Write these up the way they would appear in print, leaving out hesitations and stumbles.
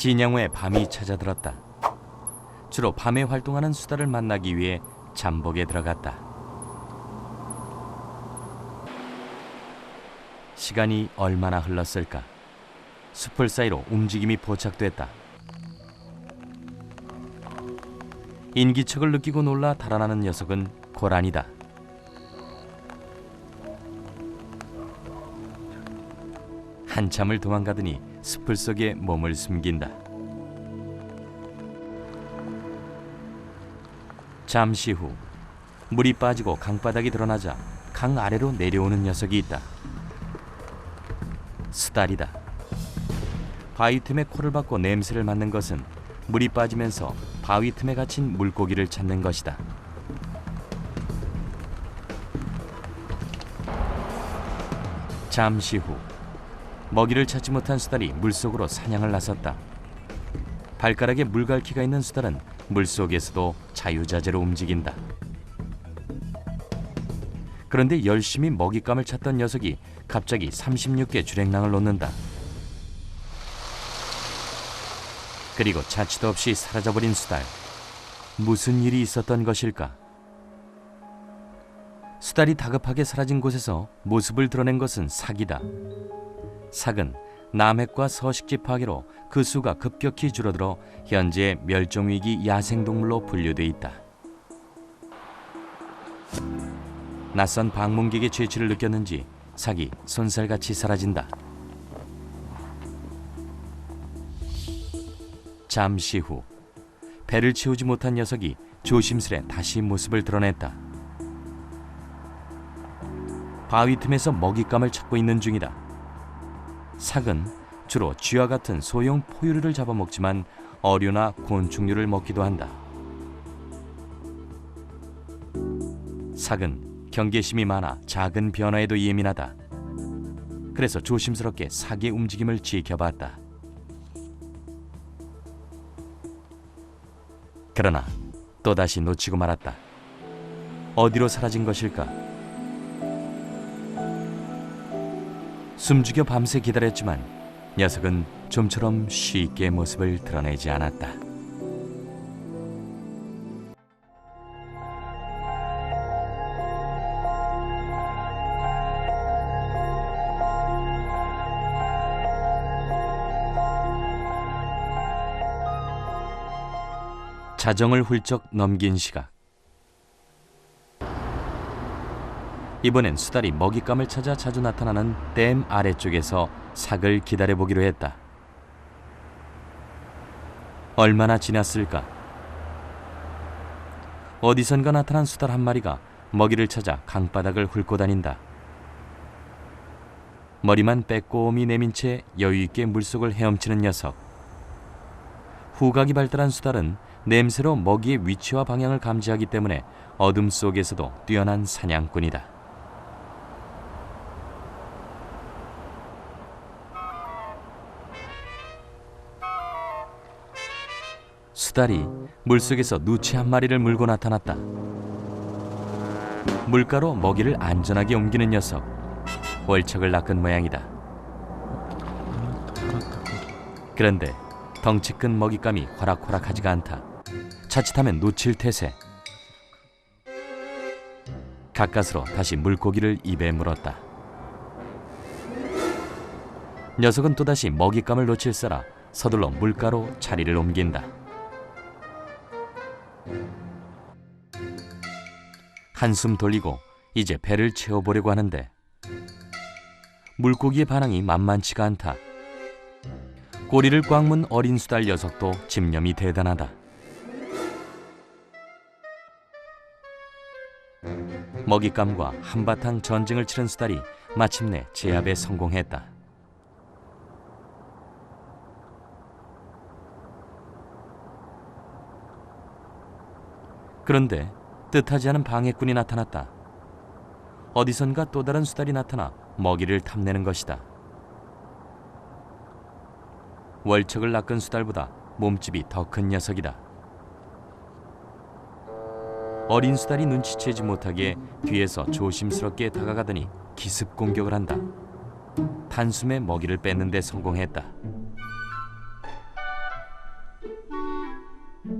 진양호에 밤이 찾아들었다. 주로 밤에 활동하는 수달을 만나기 위해 잠복에 들어갔다. 시간이 얼마나 흘렀을까? 숲을 사이로 움직임이 포착됐다. 인기척을 느끼고 놀라 달아나는 녀석은 고란이다. 한참을 도망가더니 숲을 속에 몸을 숨긴다. 잠시 후 물이 빠지고 강바닥이 드러나자 강 아래로 내려오는 녀석이 있다. 수달이다. 바위 틈에 코를 박고 냄새를 맡는 것은 물이 빠지면서 바위 틈에 갇힌 물고기를 찾는 것이다. 잠시 후 먹이를 찾지 못한 수달이 물속으로 사냥을 나섰다. 발가락에 물갈퀴가 있는 수달은 물속에서도 자유자재로 움직인다. 그런데 열심히 먹잇감을 찾던 녀석이 갑자기 36개 주랭랑을 놓는다. 그리고 자취도 없이 사라져버린 수달. 무슨 일이 있었던 것일까? 수달이 다급하게 사라진 곳에서 모습을 드러낸 것은 삭이다. 삭은 남핵과 서식지 파괴로 그 수가 급격히 줄어들어 현재 멸종위기 야생동물로 분류돼 있다. 낯선 방문객의 죄취를 느꼈는지 삭이 손살같이 사라진다. 잠시 후 배를 채우지 못한 녀석이 조심스레 다시 모습을 드러냈다. 바위 틈에서 먹잇감을 찾고 있는 중이다. 삭은 주로 쥐와 같은 소형 포유류를 잡아먹지만 어류나 곤충류를 먹기도 한다. 삭은 경계심이 많아 작은 변화에도 예민하다. 그래서 조심스럽게 삭의 움직임을 지켜봤다. 그러나 또다시 놓치고 말았다. 어디로 사라진 것일까? 숨죽여 밤새 기다렸지만 녀석은 좀처럼 쉽게 모습을 드러내지 않았다. 자정을 훌쩍 넘긴 시각. 이번엔 수달이 먹잇감을 찾아 자주 나타나는 댐 아래쪽에서 삭을 기다려보기로 했다. 얼마나 지났을까? 어디선가 나타난 수달 한 마리가 먹이를 찾아 강바닥을 훑고 다닌다. 머리만 빼꼼히 내민 채 여유있게 물속을 헤엄치는 녀석. 후각이 발달한 수달은 냄새로 먹이의 위치와 방향을 감지하기 때문에 어둠 속에서도 뛰어난 사냥꾼이다. 수달이 물속에서 누치 한 마리를 물고 나타났다. 물가로 먹이를 안전하게 옮기는 녀석. 월척을 낚은 모양이다. 그런데 덩치 큰 먹잇감이 호락호락하지가 않다. 자칫하면 놓칠 태세. 가까스로 다시 물고기를 입에 물었다. 녀석은 또다시 먹잇감을 놓칠세라 서둘러 물가로 자리를 옮긴다. 한숨 돌리고 이제 배를 채워보려고 하는데 물고기의 반응이 만만치가 않다. 꼬리를 꽉 문 어린 수달 녀석도 집념이 대단하다. 먹잇감과 한바탕 전쟁을 치른 수달이 마침내 제압에 성공했다. 그런데 뜻하지 않은 방해꾼이 나타났다. 어디선가 또 다른 수달이 나타나 먹이를 탐내는 것이다. 월척을 낚은 수달보다 몸집이 더 큰 녀석이다. 어린 수달이 눈치채지 못하게 뒤에서 조심스럽게 다가가더니 기습 공격을 한다. 단숨에 먹이를 뺏는 데 성공했다.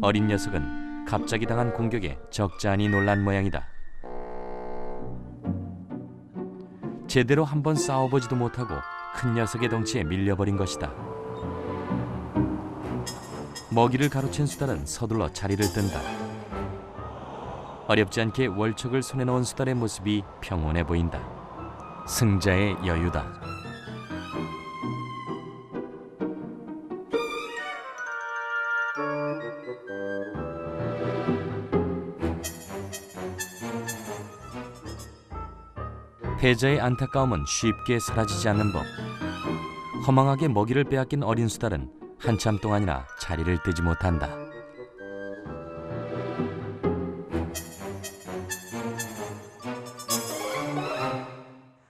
어린 녀석은 갑자기 당한 공격에 적잖이 놀란 모양이다. 제대로 한번 싸워보지도 못하고 큰 녀석의 덩치에 밀려버린 것이다. 먹이를 가로챈 수달은 서둘러 자리를 뜬다. 어렵지 않게 월척을 손에 넣은 수달의 모습이 평온해 보인다. 승자의 여유다. 패자의 안타까움은 쉽게 사라지지 않는 법. 허망하게 먹이를 빼앗긴 어린 수달은 한참 동안이나 자리를 뜨지 못한다.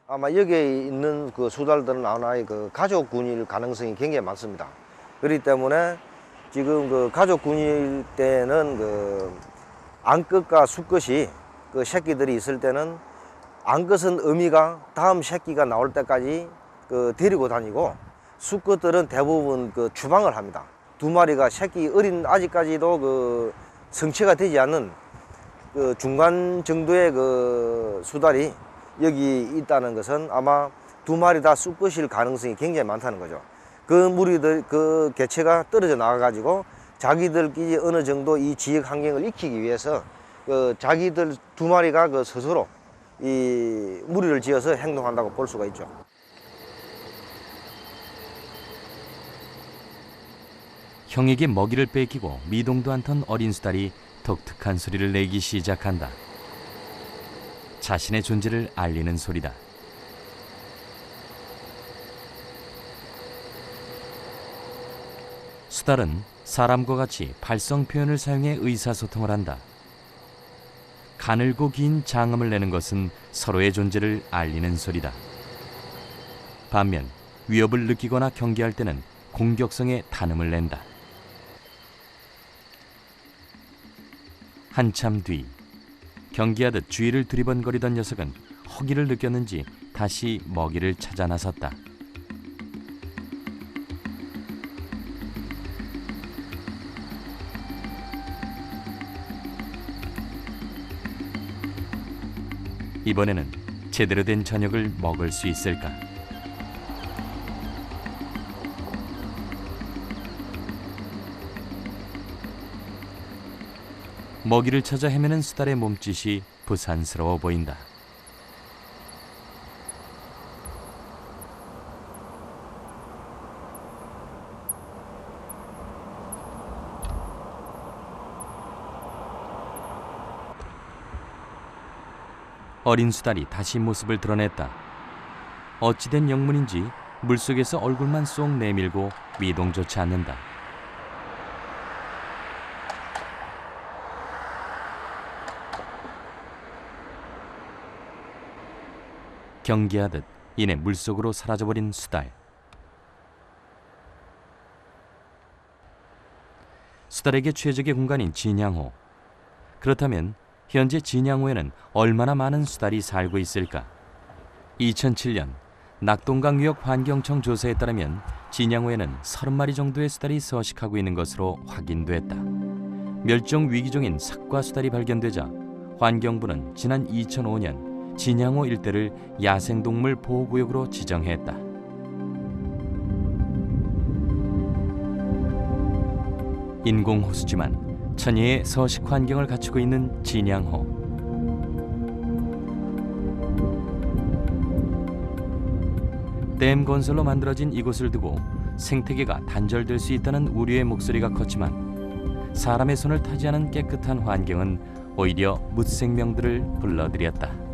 아마 여기에 있는 그 수달들은 하나의 그 가족 군일 가능성이 굉장히 많습니다. 그렇기 때문에 지금 그 가족 군일 때는 그 암컷과 수컷이 그 새끼들이 있을 때는 암컷은 어미가 다음 새끼가 나올 때까지 그 데리고 다니고, 수컷들은 대부분 그 주방을 합니다. 두 마리가 새끼 어린 아직까지도 그 성체가 되지 않는 그 중간 정도의 그 수달이 여기 있다는 것은 아마 두 마리 다 수컷일 가능성이 굉장히 많다는 거죠. 그 무리들 그 개체가 떨어져 나가 가지고 자기들끼리 어느 정도 이 지역 환경을 익히기 위해서 그 자기들 두 마리가 그 스스로 이 무리를 지어서 행동한다고 볼 수가 있죠. 형에게 먹이를 뺏기고 미동도 않던 어린 수달이 독특한 소리를 내기 시작한다. 자신의 존재를 알리는 소리다. 수달은 사람과 같이 발성 표현을 사용해 의사소통을 한다. 가늘고 긴 장음을 내는 것은 서로의 존재를 알리는 소리다. 반면 위협을 느끼거나 경계할 때는 공격성의 단음을 낸다. 한참 뒤, 경계하듯 주위를 두리번거리던 녀석은 허기를 느꼈는지 다시 먹이를 찾아 나섰다. 이번에는 제대로 된 저녁을 먹을 수 있을까? 먹이를 찾아 헤매는 수달의 몸짓이 부산스러워 보인다. 어린 수달이 다시 모습을 드러냈다. 어찌된 영문인지 물속에서 얼굴만 쏙 내밀고 미동조차 않는다. 경계하듯 이내 물속으로 사라져버린 수달. 수달에게 최적의 공간인 진양호. 그렇다면 현재 진양호에는 얼마나 많은 수달이 살고 있을까? 2007년 낙동강유역 환경청 조사에 따르면 진양호에는 30마리 정도의 수달이 서식하고 있는 것으로 확인됐다. 멸종 위기종인 삭과수달이 발견되자 환경부는 지난 2005년 진양호 일대를 야생동물 보호구역으로 지정했다. 인공호수지만 천혜의 서식 환경을 갖추고 있는 진양호. 댐 건설로 만들어진 이곳을 두고 생태계가 단절될 수 있다는 우려의 목소리가 컸지만 사람의 손을 타지 않은 깨끗한 환경은 오히려 묻생명들을 불러들였다.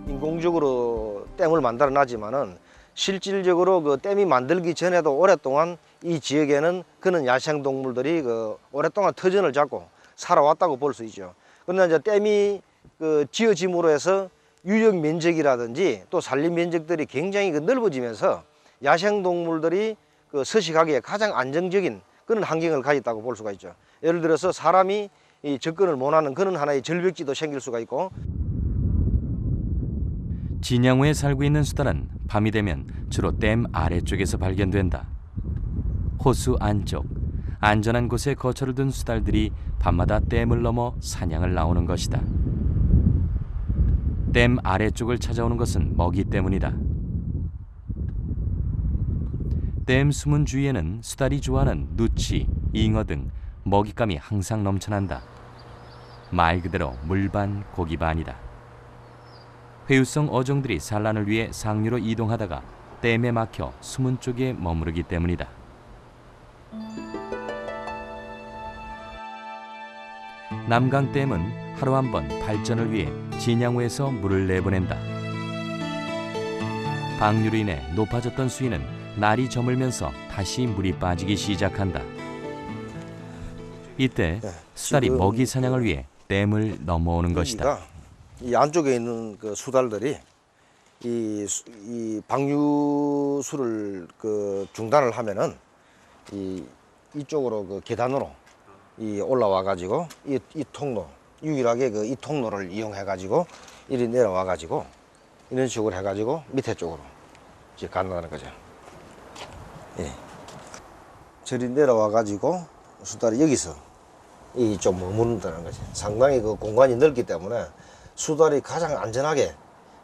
인공적으로 댐을 만들어 놨지만은 실질적으로 그 댐이 만들기 전에도 오랫동안 이 지역에는 그런 야생동물들이 그 오랫동안 터전을 잡고 살아왔다고 볼 수 있죠. 그러나 이제 댐이 그 지어짐으로 해서 유역 면적이라든지 또 산림 면적들이 굉장히 그 넓어지면서 야생동물들이 그 서식하기에 가장 안정적인 그런 환경을 가졌다고 볼 수가 있죠. 예를 들어서 사람이 이 접근을 못하는 그런 하나의 절벽지도 생길 수가 있고, 진양호에 살고 있는 수달은 밤이 되면 주로 댐 아래쪽에서 발견된다. 호수 안쪽, 안전한 곳에 거처를 둔 수달들이 밤마다 댐을 넘어 사냥을 나오는 것이다. 댐 아래쪽을 찾아오는 것은 먹이 때문이다. 댐 수문 주위에는 수달이 좋아하는 누치, 잉어 등 먹잇감이 항상 넘쳐난다. 말 그대로 물반 고기반이다. 회유성 어종들이 산란을 위해 상류로 이동하다가 댐에 막혀 수문 쪽에 머무르기 때문이다. 남강댐은 하루 한 번 발전을 위해 진양호에서 물을 내보낸다. 방류로 인해 높아졌던 수위는 날이 저물면서 다시 물이 빠지기 시작한다. 이때 수달이 지금 먹이 사냥을 위해 댐을 넘어오는 것이다. 이 안쪽에 있는 그 수달들이 이 방류수를 그 중단을 하면은 이쪽으로 그 계단으로 올라와 가지고 이 통로 유일하게 이 통로를 이용해 가지고 이리 내려와 가지고 이런 식으로 해 가지고 밑에 쪽으로 이제 간다는 거죠. 예. 저리 내려와 가지고 수달이 여기서 좀 머무른다는 거지. 상당히 그 공간이 넓기 때문에 수달이 가장 안전하게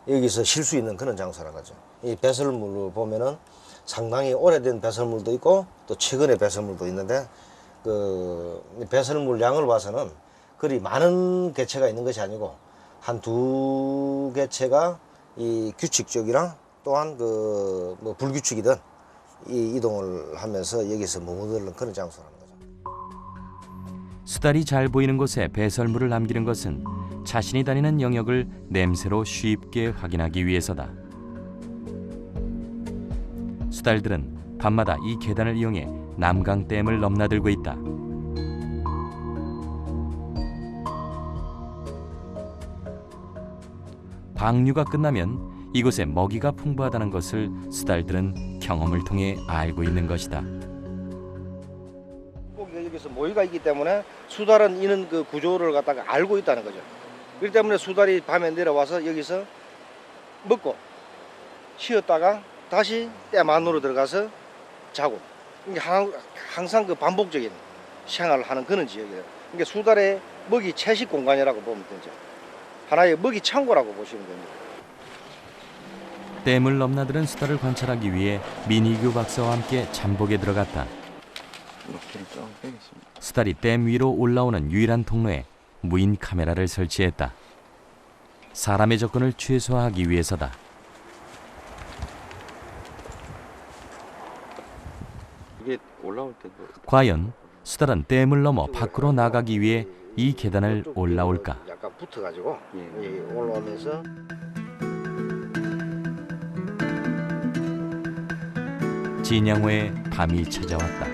여기서 쉴 수 있는 그런 장소라는 거죠. 이 배설물을 보면은 상당히 오래된 배설물도 있고 또 최근의 배설물도 있는데 그 배설물 양을 봐서는 그리 많은 개체가 있는 것이 아니고 한 두 개체가 이 규칙적이랑 또한 그 뭐 불규칙이든 이동을 하면서 여기서 머무르는 그런 장소라는 거죠. 수달이 잘 보이는 곳에 배설물을 남기는 것은 자신이 다니는 영역을 냄새로 쉽게 확인하기 위해서다. 수달들은 밤마다 이 계단을 이용해 남강댐을 넘나들고 있다. 방류가 끝나면 이곳에 먹이가 풍부하다는 것을 수달들은 경험을 통해 알고 있는 것이다. 물고기가 여기서 모이가 있기 때문에 수달은 이런 그 구조를 갖다가 알고 있다는 거죠. 그렇기 때문에 수달이 밤에 내려와서 여기서 먹고 쉬었다가 다시 댐 안으로 들어가서 자고 항상 그 반복적인 생활을 하는 그런 지역이에요. 그러니까 수달의 먹이 채식 공간이라고 보면 되죠. 하나의 먹이 창고라고 보시면 됩니다. 댐을 넘나드는 수달을 관찰하기 위해 민희규 박사와 함께 잠복에 들어갔다. 수달이 댐 위로 올라오는 유일한 통로에 무인 카메라를 설치했다. 사람의 접근을 최소화하기 위해서다. 이게 올라올 때도 과연 수달은 댐을 넘어 밖으로 나가기 위해 이 계단을 올라올까? 약간 붙어가지고 예. 올라오면서 진양호에 밤이 찾아왔다.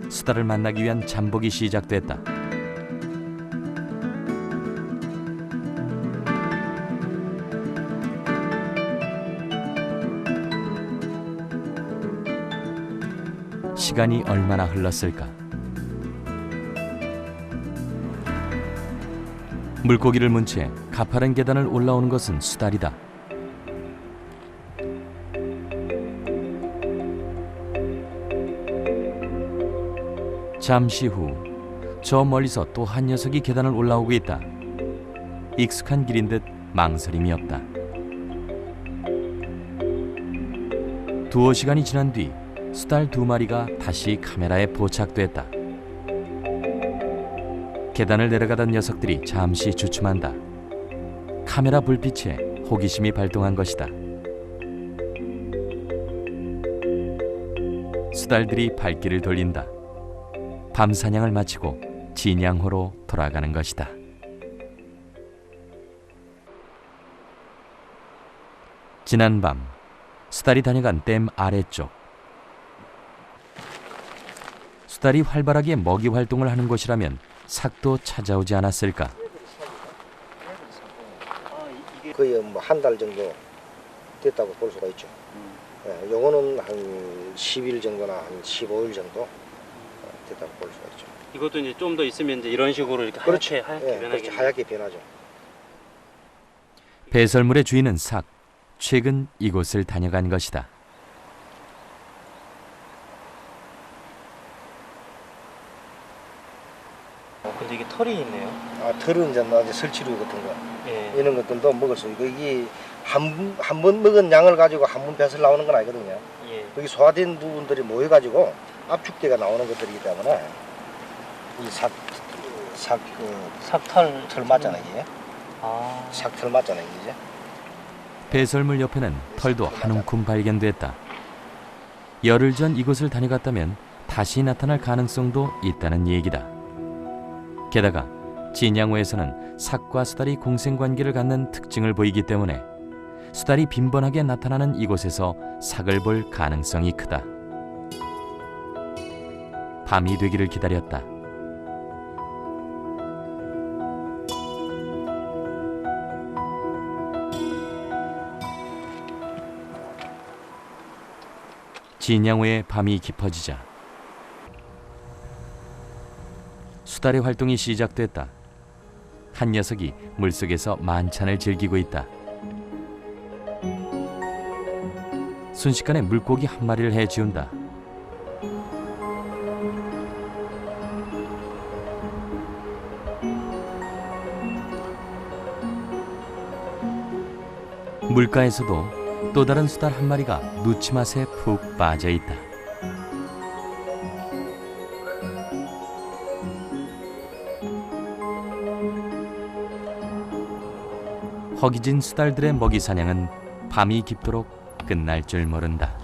수달을 만나기 위한 잠복이 시작됐다. 시간이 얼마나 흘렀을까? 물고기를 문 채 가파른 계단을 올라오는 것은 수달이다. 잠시 후 저 멀리서 또 한 녀석이 계단을 올라오고 있다. 익숙한 길인 듯 망설임이 없다. 두어 시간이 지난 뒤 수달 두 마리가 다시 카메라에 포착됐다. 계단을 내려가던 녀석들이 잠시 주춤한다. 카메라 불빛에 호기심이 발동한 것이다. 수달들이 발길을 돌린다. 밤 사냥을 마치고 진양호로 돌아가는 것이다. 지난 밤 수달이 다녀간 댐 아래쪽. 수달이 활발하게 먹이 활동을 하는 곳이라면 삭도 찾아오지 않았을까? 거의 뭐 한 달 정도 됐다고 볼 수가 있죠. 예, 요거는 한 10일 정도나 한 15일 정도 됐다고 볼 수가 있죠. 이것도 이제 좀 더 있으면 이제 이런 식으로 이렇게 그렇죠. 하얗게 예, 변하게 그렇죠. 하얗게 변하죠. 배설물의 주인은 삭. 최근 이곳을 다녀간 것이다. 근데 이게 털이 있네요. 아, 털은 이제 나중에 설치류 같은 거 예. 이런 것들도 먹을 수 있고 이게 한 번 먹은 양을 가지고 한 번 배설 나오는 건 아니거든요. 예. 여기 소화된 부분들이 모여가지고 압축대가 나오는 것들이기 때문에 이 삭털 털 맞잖아요, 이게. 아. 삭털 맞잖아요, 이제. 배설물 옆에는 털도 한 움큼 발견됐다. 열흘 전 이곳을 다녀갔다면 다시 나타날 가능성도 있다는 얘기다. 게다가 진양호에서는 삭과 수달이 공생관계를 갖는 특징을 보이기 때문에 수달이 빈번하게 나타나는 이곳에서 삭을 볼 가능성이 크다. 밤이 되기를 기다렸다. 진양호의 밤이 깊어지자 수달의 활동이 시작됐다. 한 녀석이 물속에서 만찬을 즐기고 있다. 순식간에 물고기 한 마리를 해지운다. 물가에서도 또 다른 수달 한 마리가 누치맛에 푹 빠져 있다. 허기진 수달들의 먹이 사냥은 밤이 깊도록 끝날 줄 모른다.